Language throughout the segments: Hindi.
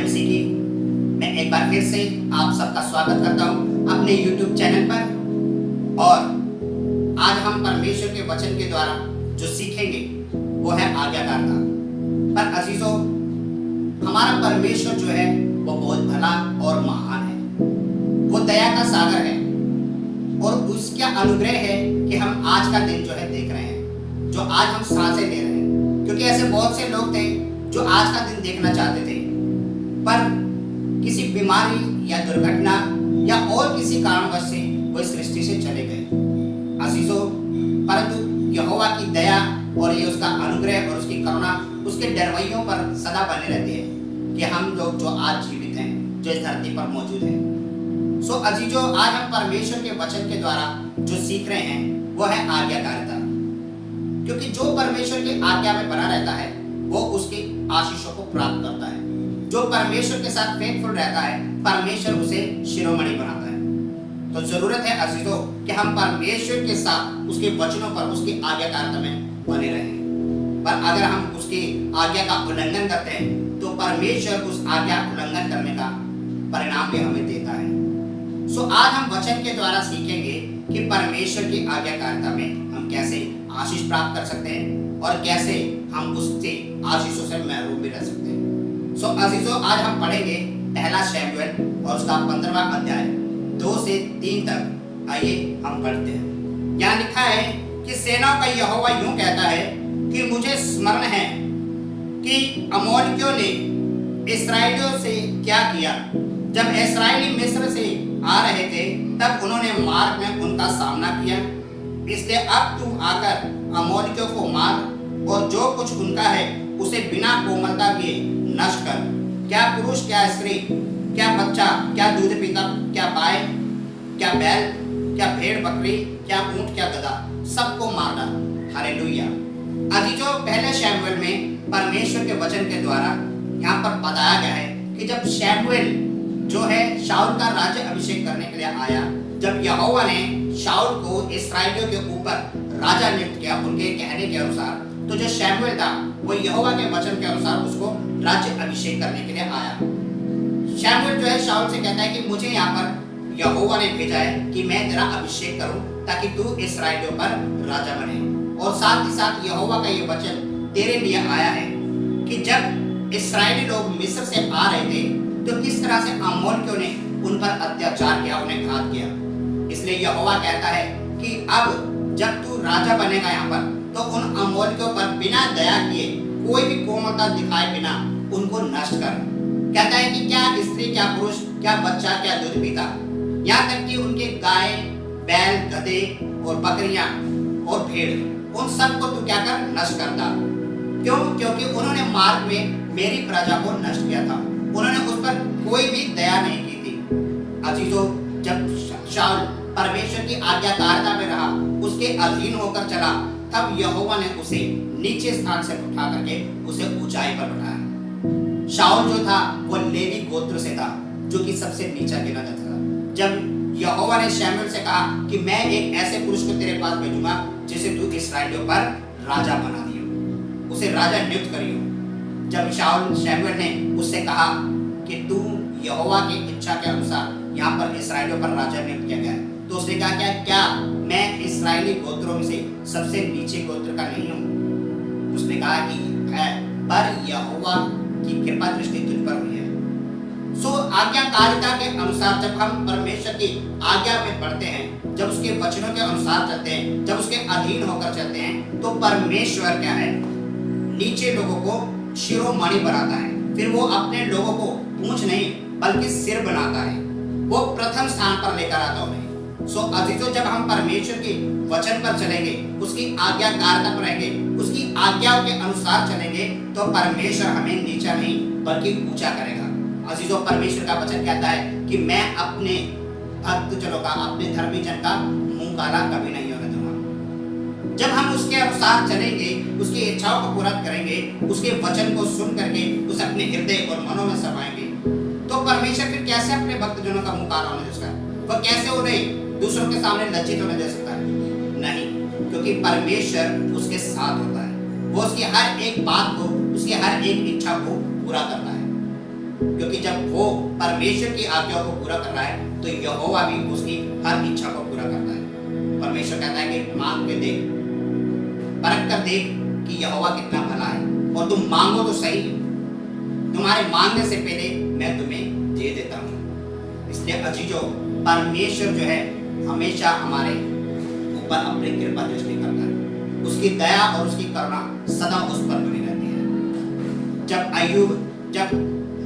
जय मसीह की। मैं एक बार फिर से आप सबका स्वागत करता हूं अपने YouTube चैनल पर। और आज हम परमेश्वर के वचन के द्वारा जो सीखेंगे वो है आज्ञाकारिता। पर अजीजों, हमारा परमेश्वर जो है वो बहुत भला और महान है। वो दया का सागर है और उसका अनुग्रह है कि हम आज का दिन जो है देख रहे हैं, जो आज हम सांसें ले रहे हैं। क्योंकि ऐसे बहुत से लोग थे जो आज का दिन देखना चाहते थे, पर किसी बीमारी या दुर्घटना या और किसी कारणवश से वो इस सृष्टि से चले गए। अजीजों, परंतु यहोवा की दया और ये उसका अनुग्रह और उसकी करुणा उसके डरवैयों पर सदा बने रहती है कि हम लोग जो आज जीवित हैं, जो इस धरती पर मौजूद हैं। सो अजीजों, आज हम परमेश्वर के वचन के द्वारा जो सीख रहे हैं वो है आज्ञाकारिता। क्योंकि जो परमेश्वर की आज्ञा में बना रहता है वो उसकी आशीषों को प्राप्त करता है। जो परमेश्वर के साथ फेथफुल रहता है, परमेश्वर उसे शिरोमणि बनाता है। तो जरूरत है अजीजों कि हम परमेश्वर के साथ उसके वचनों पर, उसकी आज्ञाकारिता में बने रहें। पर अगर हम उसकी आज्ञा का उल्लंघन करते हैं तो परमेश्वर उस आज्ञा उल्लंघन करने का परिणाम भी हमें देता है। सो आज हम वचन के द्वारा सीखेंगे कि परमेश्वर की आज्ञाकारिता में हम कैसे आशीष प्राप्त कर सकते हैं और कैसे हम उससे आशीषों से महरूम भी रह सकते हैं। सो अजीजों, आज हम पढ़ेंगे पहला शमूएल और उसका 15वां अध्याय 2 से 3 तक। आइए हम पढ़ते हैं। यहाँ लिखा है कि सेना का यहोवा यूं कहता है कि मुझे स्मरण है कि अमोलियों ने इस्राएलियों से क्या किया। जब इस्राएली मिस्र से आ रहे थे तब उन्होंने मार्ग में उनका सामना किया। इसलिए अब तू आकर अमोलियों को मार और जो कुछ उनका है उसे बिना कोमलता किए नष्ट कर। क्या पुरुष, क्या स्त्री, क्या बच्चा, क्या दूध पीता, क्या गाय, क्या बैल, क्या भेड़ बकरी, क्या ऊंट, क्या गधा, सबको मार डाल। हालेलुया। अजीजों, पहले शमूएल में परमेश्वर के वचन के द्वारा यहाँ पर बताया गया है कि जब शमूएल जो है शाऊल का राज्य अभिषेक करने के लिए आया, जब यहोवा ने शाऊल को इस्राएलियों के ऊपर राजा नियुक्त किया उनके कहने के अनुसार, तो जो शमूएल था वो यहोवा के वचन के अनुसार उसको राज्य अभिषेक करने के लिए आया। शमूएल जो है शाऊल से कहता है कि मुझे यहाँ पर यहोवा ने भेजा है कि मैं तेरा अभिषेक करूं ताकि तू इस्राएलियों पर राजा बने। और साथ ही साथ यहोवा का ये वचन तेरे लिए आया है कि जब इस्राएली लोग मिस्र से आ रहे थे तो किस तरह से अमोलियों ने उन पर अत्याचार किया, उन्हें घात किया। इसलिए यहोवा कहता है कि अब जब तू राजा बनेगा यहाँ पर, तो उन अमोलियों पर बिना दया किए, कोई भी कोमलता दिखाए बिना उनको नष्ट कर। कहता है कि क्या स्त्री, क्या पुरुष, क्या बच्चा, क्या दूध पीता, यहाँ तक कि उनके गाय, बैल, गधे और बकरियां और भेड़, उन सबको तू क्या कर, नष्ट करता। क्यों? क्योंकि उन्होंने मार्ग में मेरी प्रजा को नष्ट किया था। उन्होंने उस पर कोई भी दया नहीं की थी। अजीजों, जब शाऊल परमेश्वर की आज्ञाकारिता में रहा, उसके अधीन होकर चला, तब यहोवा ने उसे नीचे स्थान से उठा करके उसे ऊंचाई पर बैठाया। शाऊल जो था वो लेवी गोत्र से था, जो कि सबसे नीचा गिना जाता था। जब यहोवा ने शमूएल से कहा कि मैं एक ऐसे पुरुष को तेरे पास भेजूंगा जिसे तू इस्राएलियों पर राजा बना दियो, उसे राजा नियुक्त करियो। जब शमूएल ने उससे कहा कि तू यहोवा की इच्छा के अनुसार यहाँ पर इस्राएलियों पर राजा नियुक्त किया गया, तो उसने कहा क्या मैं इस्राएली गोत्रों में से सबसे नीचे गोत्र का नहीं हूँ? उसने कहा कि है, पर यहोवा की कृपा दृष्टि तुझ पर हुई है। सो आज्ञाकारिता के अनुसार जब हम परमेश्वर की आज्ञा में बढ़ते हैं, जब उसके वचनों के अनुसार चलते हैं, जब उसके अधीन होकर चलते हैं, तो परमेश्वर क्या है, नीचे लोगों को शिरोमणि बनाता है। फिर वो अपने लोगों को पूंछ नहीं बल्कि सिर बनाता है। वो प्रथम स्थान पर लेकर आता उन्हें। सो अजीजों, जब हम परमेश्वर के वचन पर चलेंगे, उसकी आज्ञाकारिता पर रहेंगे, उसकी आज्ञाओं के अनुसार चलेंगे, तो परमेश्वर हमें नीचा नहीं बल्कि ऊंचा करेगा। अजीजों, परमेश्वर का वचन कहता है कि मैं अपने भक्तजनों का, अपने धर्मी जन का मुंह काला कभी नहीं होने दूंगा। जब हम उसके अनुसार चलेंगे, उसकी इच्छाओं को पूरा करेंगे, उसके वचन को सुन करके उसे अपने हृदय और मनों में समाएंगे, तो परमेश्वर फिर कैसे अपने भक्तजनों का मुंह काला होने दे सकता है? वह कैसे उन्हें दूसरों के सामने लज्जित होने दे सकता है? नहीं, क्योंकि परमेश्वर उसके साथ होता है। वो उसकी हर एक बात को, उसकी हर एक इच्छा को पूरा करता है। क्योंकि जब वो परमेश्वर की आज्ञा को पूरा कर रहा है तो यहोवा भी उसकी हर इच्छा को पूरा करता है। परमेश्वर कहता है कि मांग के देख, परख कर देख कि यहोवा कितना भला है, और तुम मांगो तो सही, तुम्हारे मांगने से पहले मैं तुम्हें दे देता हूँ। इसलिए अजीजों, परमेश्वर जो है हमेशा हमारे ऊपर अपनी कृपा दृष्टि करता है। उसकी दया और उसकी करुणा सदा उस पर बनी रहती है। जब अय्यूब जब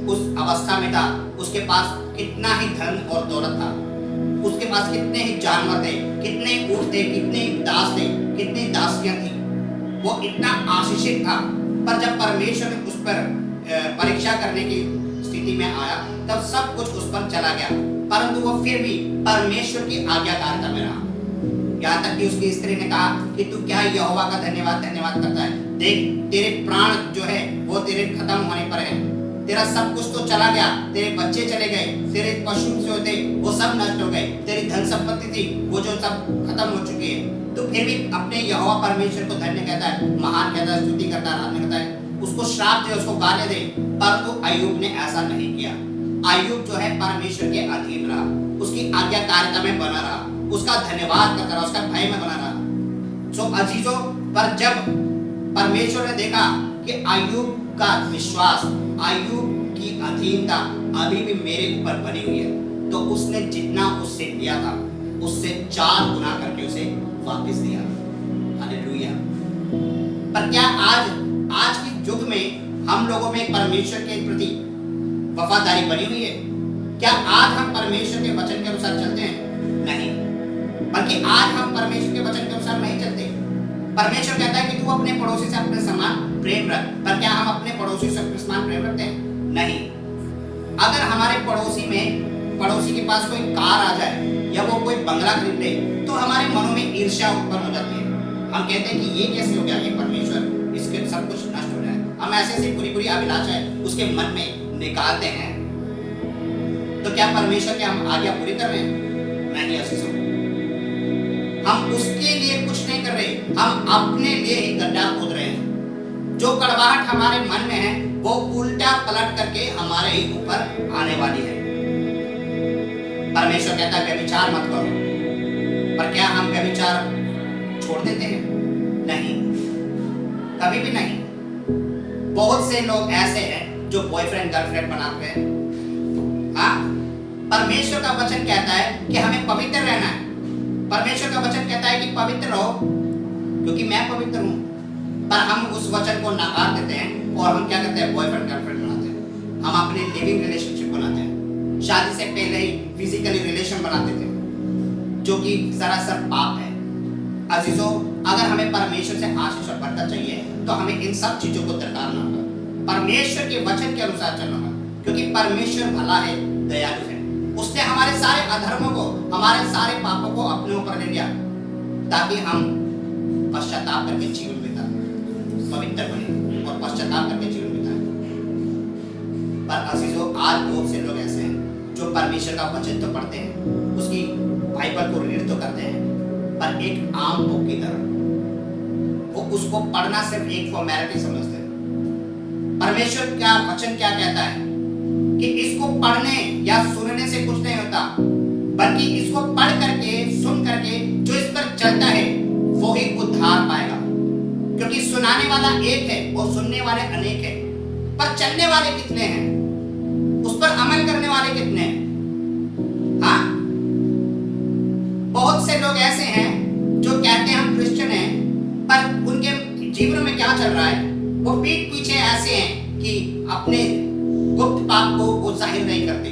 उस अवस्था में था, उसके पास कितना ही धन और दौलत था, उसके पास कितने ही जानवर थे, कितने ऊँट थे, कितने दास थे, कितनी दासियां थी, वो इतना आशीषित था। पर जब परमेश्वर ने उस पर परीक्षा करने की स्थिति में आया, तब सब कुछ उस पर चला गया, परंतु वो फिर भी परमेश्वर की आज्ञाकारिता में रहा। यहाँ तक कि उसकी स्त्री ने कहा कि तू क्या यहोवा का धन्यवाद करता है, देख तेरे प्राण जो है वो तेरे खत्म होने पर है, तेरा सब कुछ तो चला गया, तेरे बच्चे चले गए, तेरे पशु जो थे वो सब नष्ट हो गए, तेरी धन संपत्ति थी वो जो सब खत्म हो चुकी है, तो फिर भी अपने यहोवा परमेश्वर को धन्य कहता है, महान कहता है, स्तुति करता है, आराधना करता है, उसको श्राप दे, उसको गाली दे। परंतु अय्यूब ने ऐसा नहीं किया। अय्यूब जो है परमेश्वर के अधीन रहा, उसकी आज्ञाकारिता में बना रहा, उसका धन्यवाद करता रहा, उसका भय में बना रहा। सो अजीजों, पर जब परमेश्वर ने देखा कि अय्यूब का विश्वास, अय्यूब की अधीनता अभी भी मेरे ऊपर बनी हुई है, तो उसने जितना उससे लिया था उससे 4 गुना करके उसे वापस दिया। हालेलुया। पर क्या आज के युग में हम लोगों में परमेश्वर के प्रति वफादारी बनी हुई है? क्या आज हम परमेश्वर के वचन के अनुसार चलते हैं? नहीं, बल्कि आज हम परमेश्वर के वचन के अनुसार नहीं चलते। परमेश्वर कहता है कि तू अपने पड़ोसी से अपने समान प्रेम रख, पर क्या हम अपने पड़ोसी से अपने समान प्रेम रखते हैं? नहीं। अगर हमारे पड़ोसी के पास कोई कार आ जाए या वो कोई बंगला खरीद ले, तो हमारे मनों में ईर्ष्या उत्पन्न हो जाती है। हम कहते हैं कि ये कैसे हो गया, ये परमेश्वर, इसके सब कुछ नष्ट हो जाए। हम ऐसे बुरी अभिलाषाएं उसके मन में निकालते हैं। तो क्या परमेश्वर की हम आज्ञा पूरी कर रहे हैं? नहीं अजीजों, हम उसके लिए कुछ नहीं कर रहे, हम अपने लिए ही गड्ढा खोद रहे हैं। जो कड़वाहट हमारे मन में है वो उल्टा पलट करके हमारे ही ऊपर आने वाली है। परमेश्वर कहता है व्यभिचार मत करो, पर क्या हम व्यभिचार छोड़ देते हैं? नहीं, कभी भी नहीं। बहुत से लोग ऐसे हैं जो बॉयफ्रेंड गर्लफ्रेंड बनाते हैं। हाँ, परमेश्वर का वचन कहता है कि हमें पवित्र रहना है। परमेश्वर का वचन कहता है कि पवित्र रहो क्योंकि मैं पवित्र हूँ। पर हम उस वचन को नकार देते हैं और हम क्या करते हैं? बॉयफ्रेंड गर्लफ्रेंड बनाते हैं। हम अपने लिविंग रिलेशनशिप बनाते हैं, शादी से पहले ही फिजिकली रिलेशन बनाते थे, जो कि सरासर पाप है। अजीजों, अगर हमें परमेश्वर से आशीष और बरकत चाहिए तो हमें इन सब चीजों को दरकारना होगा, परमेश्वर के वचन के अनुसार चलना होगा, क्योंकि परमेश्वर भला है, दयालु है। उसने हमारे सारे अधर्मों को, हमारे सारे पापों को अपने ऊपर ले लिया ताकि हम पश्चाताप करके जीवन बिताएं, पवित्र बने और पश्चाताप करके जीवन बिताएं। पर अजीजों, आज बहुत से लोग ऐसे हैं जो परमेश्वर का वचन तो पढ़ते हैं, उसकी बाइबल को रीड तो करते हैं, पर एक आम बुक की तरह वो उसको पढ़ना सिर्फ एक फॉर्मेलिटी समझते हैं। परमेश्वर का वचन क्या कहता है कि इसको पढ़ने या सुनने से कुछ नहीं होता, बल्कि इसको पढ़ करके, सुन करके जो इस पर चलता है वो ही उद्धार पाएगा। क्योंकि सुनाने वाला एक है और सुनने वाले अनेक हैं, पर चलने वाले कितने हैं? उस पर अमल करने वाले कितने हैं? हाँ, बहुत से लोग ऐसे हैं जो कहते हैं हम क्रिश्चियन हैं, पर उनके जीवन में क्या चल रहा है? वो पीठ पीछे ऐसे हैं कि अपने गुप्त पाप को वो जाहिर नहीं करते,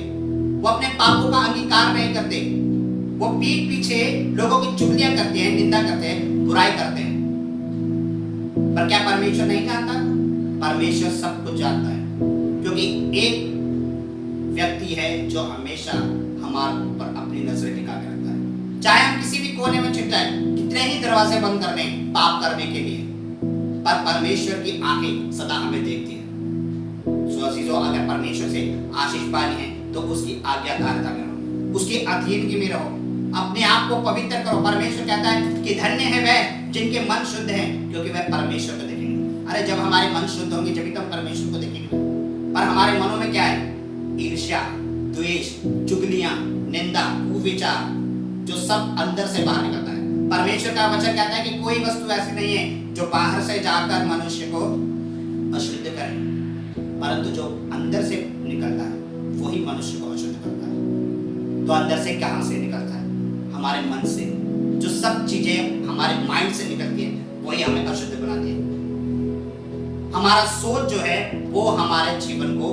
वो अपने पापों का अंगीकार नहीं करते, वो पीठ पीछे लोगों की चुगलियां करते हैं, निंदा करते हैं, बुराई करते हैं। पर क्या परमेश्वर नहीं जानता? परमेश्वर सब कुछ जानता है, क्योंकि एक व्यक्ति है जो हमेशा हमारे ऊपर अपनी नजर टिका के रखता है। चाहे हम किसी भी कोने में छिप जाए, कितने ही दरवाजे बंद कर लें पाप करने के लिए, पर परमेश्वर की आंखें सदा हमें देखती है। सो अजीजों, अगर परमेश्वर से आशीष पानी है तो उसकी आज्ञाकारिता में रहो, उसकी अधीनगी में रहो, अपने आप को पवित्र करो। परमेश्वर कहता है कि धन्य है वह जिनके मन शुद्ध हैं, क्योंकि वह परमेश्वर को देखेंगे। अरे जब हमारे मन शुद्ध होंगे जब हम परमेश्वर को देखेंगे। पर हमारे मनों में क्या है? ईर्ष्या, द्वेष, चुगलियां, निंदा, कुविचार, जो सब अंदर से बाहर निकलता है। परमेश्वर का वचन कहता है कि कोई वस्तु ऐसी नहीं है जो बाहर से जाकर मनुष्य को अशुद्ध करे, परंतु जो अंदर से निकलता है वही मनुष्य को अशुद्ध करता है। तो अंदर से कहां से निकलता है? हमारे मन से। जो सब चीजें हमारे माइंड से निकलती है वही हमें अशुद्ध बनाती है। हमारा सोच जो है वो हमारे जीवन को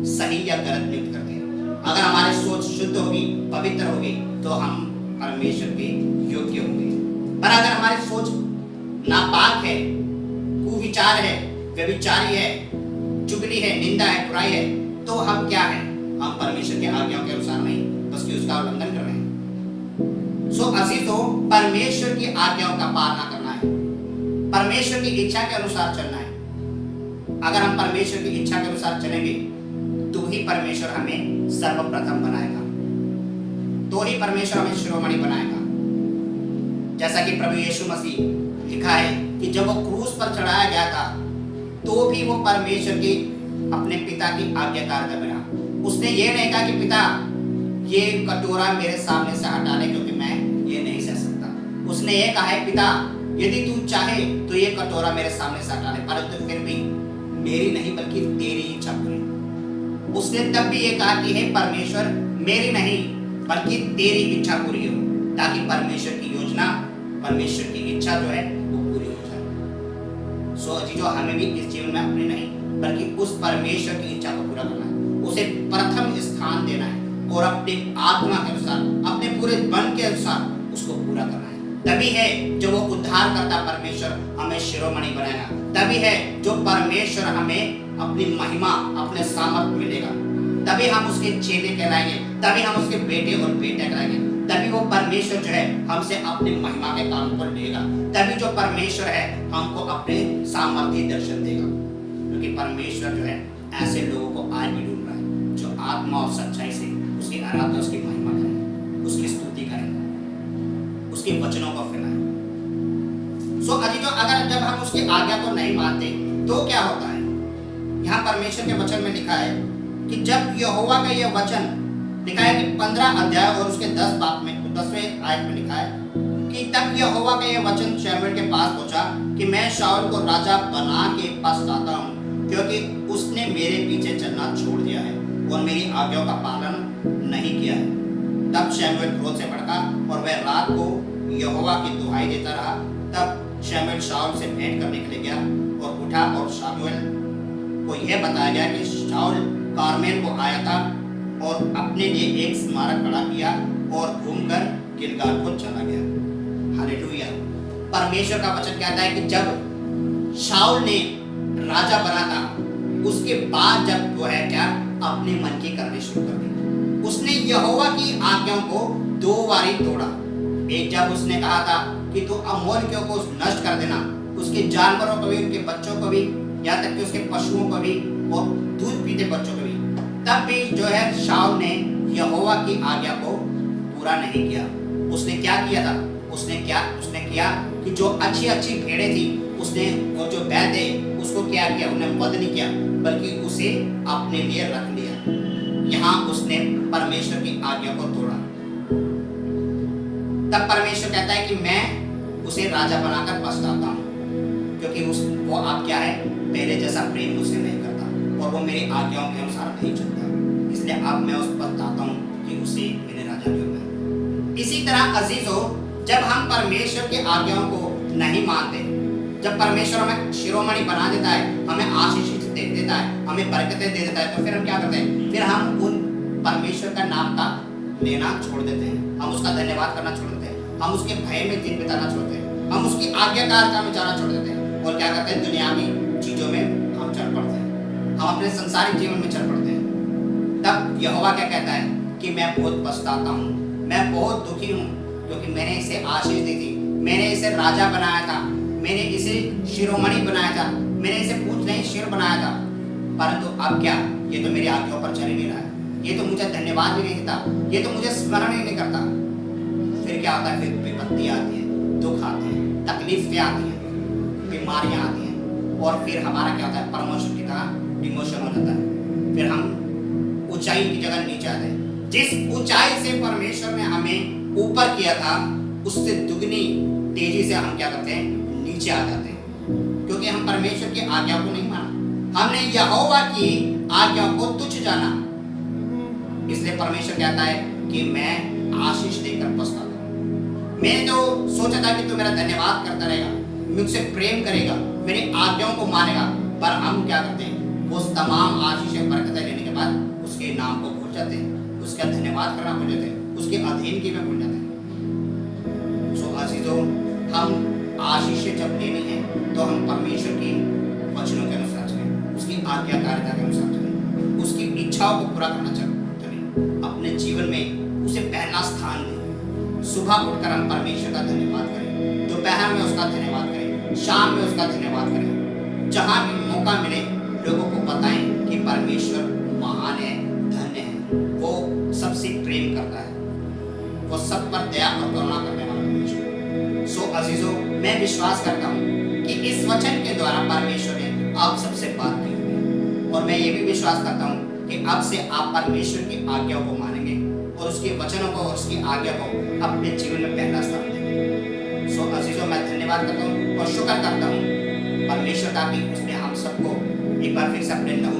सही या गलत नियुक्त करती है। अगर हमारी सोच शुद्ध होगी, पवित्र होगी, तो हम परमेश्वर के योग्य होंगे। पर अगर हमारी सोच नापाक है, कुविचार है, व्यभिचारी है, चुगली है, निंदा है, बुराई है, तो हम क्या है? हम परमेश्वर की आज्ञाओं के अनुसार नहीं, बल्कि उसका उल्लंघन कर रहे हैं। सो अजीजों, परमेश्वर की आज्ञाओं का पालना करना है, परमेश्वर की इच्छा के अनुसार चलना है। अगर हम परमेश्वर की इच्छा के अनुसार चलेंगे तो ही परमेश्वर हमें सर्वप्रथम बनाएगा, तो ही परमेश्वर हमें शिरोमणि बनाएगा। जैसा कि प्रभु यीशु मसीह लिखा है कि जब वो क्रूस पर चढ़ाया गया था तो भी वो परमेश्वर की अपने पिता की आज्ञाकारिता बना। उसने ये नहीं कहा कि पिता ये कटोरा मेरे सामने से हटा ले क्योंकि मैं ये नहीं सह सकता। उसने ये कहा है पिता यदि तू चाहे तो ये कटोरा मेरे सामने से हटा ले, परंतु फिर भी मेरी नहीं बल्कि तेरी इच्छा पूरी। उसने तब भी ये कहा कि हे परमेश्वर मेरी नहीं बल्कि तेरी इच्छा पूरी हो, ताकि परमेश्वर की योजना, परमेश्वर की इच्छा जो है वो पूरी हो जाए। सो जो हमें भी इस जीवन में अपनी नहीं बल्कि उस परमेश्वर की इच्छा को पूरा करना है, उसे प्रथम स्थान देना है और अपनी आत्मा के अनुसार, अपने पूरे मन के अनुसार उसको पूरा करना है। तभी है जो वो उद्धार करता परमेश्वर हमें शिरोमणि बनाएगा। तभी है जो परमेश्वर हमें अपनी महिमा, अपने सामर्थ मिलेगा। तभी हम उसके चेले कहलाएंगे, तभी हम उसके बेटे और बेटे कहलाएंगे। तभी वो परमेश्वर जो है हमसे अपनी महिमा के काम को लेगा। तभी जो परमेश्वर है हमको अपने सामर्थ्य दर्शन देगा, क्योंकि परमेश्वर जो है ऐसे लोगों को आज भी ढूंढ रहा है जो आत्मा और सच्चाई से उसकी आराधना, उसकी महिमा करें, उसकी स्तुति करें, उसके वचनों को फैलाएं। सो अजीजों, अगर जब हम उसकी आज्ञा को नहीं मानते तो क्या होता है? यहाँ परमेश्वर के वचन में लिखा है कि जब यहोवा का यह वचन लिखा है कि 15 अध्याय और उसके 10वें आयत में लिखा है कि तब यहोवा का यह वचन शमूएल के पास पहुंचा कि मैं शाऊल को राजा बना के पछताता हूँ, क्योंकि उसने मेरे पीछे चलना छोड़ दिया है और मेरी आज्ञाओं का पालन नहीं किया है। तब शमूएल क्रोध से भड़का और वह रात को यहोवा की दुहाई देता रहा। तब शमूएल शाऊल से भेंट करने के लिए गया और उठा और शमूएल को यह बताया गया कि शाऊल कारमेल को आया था और अपने लिए एक स्मारक खड़ा किया और घूमकर गिलगाल को चला गया। हालेलुया। परमेश्वर का वचन कहता है कि जब शाऊल ने राजा बना था उसके बाद जब वो है क्या अपने मन की करने शुरू कर दी, उसने यहोवा की आज्ञाओं को 2 बारी तोड़ा। एक जब उसने कहा था कि तू अमोलियों को नष्ट कर देना, उसके जानवरों को भी, उनके बच्चों को भी, यहाँ तक कि उसके पशुओं को भी और दूध पीते बच्चों को भी। तब भी जो है शाऊल ने यहोवा की आज्ञा को पूरा नहीं किया। उसने क्या किया था? उसने किया कि जो अच्छी अच्छी भेड़ें थी उसने, और जो बैल थे उसको क्या किया? उन्हें वध नहीं किया बल्कि उसे अपने लिए रख लिया। यहाँ उसने परमेश्वर की आज्ञा को तोड़ा। तब परमेश्वर कहता है कि मैं उसे राजा बनाकर पछताता हूँ, क्योंकि वो आप क्या है पहले जैसा प्रेम मुझसे नहीं करता और वो मेरी आज्ञाओं के अनुसार नहीं चलता। इसलिए अब मैं उस पर बताता हूँ कि उसे मेरे राजा क्यों है। इसी तरह अजीजों, जब हम परमेश्वर की आज्ञाओं को नहीं मानते, जब परमेश्वर हमें शिरोमणि बना देता है, हमें आशीष दे देता है, हमें बरकतें दे देता है, तो फिर हम क्या करते हैं? फिर हम उन परमेश्वर का नाम का लेना छोड़ देते हैं, हम उसका धन्यवाद करना छोड़ देते हैं, हम उसके भय में दिन बिताना छोड़ते हैं, हम उसकी आज्ञाकारिता में जाना छोड़ देते हैं और क्या करते हैं? दुनियावी चीजों में हम चल पड़ते हैं, हम अपने संसारिक जीवन में चल पड़ते हैं। तब यहोवा क्या कहता है कि मैं बहुत पछताता हूँ, मैं बहुत दुखी हूँ, क्योंकि मैंने इसे आशीष दी थी, मैंने इसे राजा बनाया था, मैंने इसे शिरोमणि बनाया था, मैंने इसे पूछ नहीं सिर बनाया था, परंतु अब क्या? ये तो मेरी आज्ञाओं पर चल ही नहीं रहा है, ये तो मुझे धन्यवाद भी नहीं देता, ये तो मुझे स्मरण ही नहीं करता। फिर क्या होता है? फिर विपत्ति आती है, दुख आते हैं, तकलीफें आती हैं, बीमारियां आती हैं और फिर हमारा क्या होता है? प्रमोशन की तरह डिमोशन हो जाता है। फिर हम ऊंचाई की जगह नीचे आ जाए। जिस ऊंचाई से परमेश्वर ने हमें ऊपर किया था, उससे दुगनी तेजी से हम क्या करते हैं, नीचे आ जाते हैं, क्योंकि हम परमेश्वर की आज्ञा को नहीं माना, हमने यहोवा की आज्ञा को तुच्छ जाना। इसलिए परमेश्वर कहता है कि मैं आशीष देकर पछताता हूं। मैंने तो सोचा था कि तू मेरा धन्यवाद करता रहेगा, मुझसे प्रेम करेगा, मेरी आज्ञाओं को मानेगा, पर हम क्या करते हैं, वो तमाम आशीषें बरकतें लेने के बाद उसके नाम को भूल जाते हैं, उसका धन्यवाद करना भूल जाते हैं, उसके अधीन की में भूल जाते हैं। सो अजीजों, हम आशीषें जब लेनी है तो हम परमेश्वर की वचनों के अनुसार चलें, उसकी आज्ञाकारिता के अनुसार चलें, उसकी इच्छाओं को पूरा करना चलें, अपने जीवन में उसे पहला स्थान दें। सुबह उठकर हम परमेश्वर का धन्यवाद करें, दोपहर में उसका धन्यवाद करें, शाम में उसका धन्यवाद करें। जहां भी मौका मिले लोगों को बताएं कि परमेश्वर महान है, धन्य है, वो सबसे प्रेम करता है, वो सब पर दया और करुणा करने वाला परमेश्वर। सो अजीजों, मैं विश्वास करता हूँ कि इस वचन के द्वारा परमेश्वर ने आप सबसे बात की होगी, और मैं ये भी विश्वास करता हूँ कि अब से आप परमेश्वर की आज्ञाओं को मानेंगे और उसके वचनों को और उसकी आज्ञा को अपने जीवन में पहला स्थान देंगे। सो अजीजों, मैं धन्यवाद करता हूँ और शुक्र करता हूँ परमेश्वर का कि उसने हम सबको एक बार फिर से अपने लहू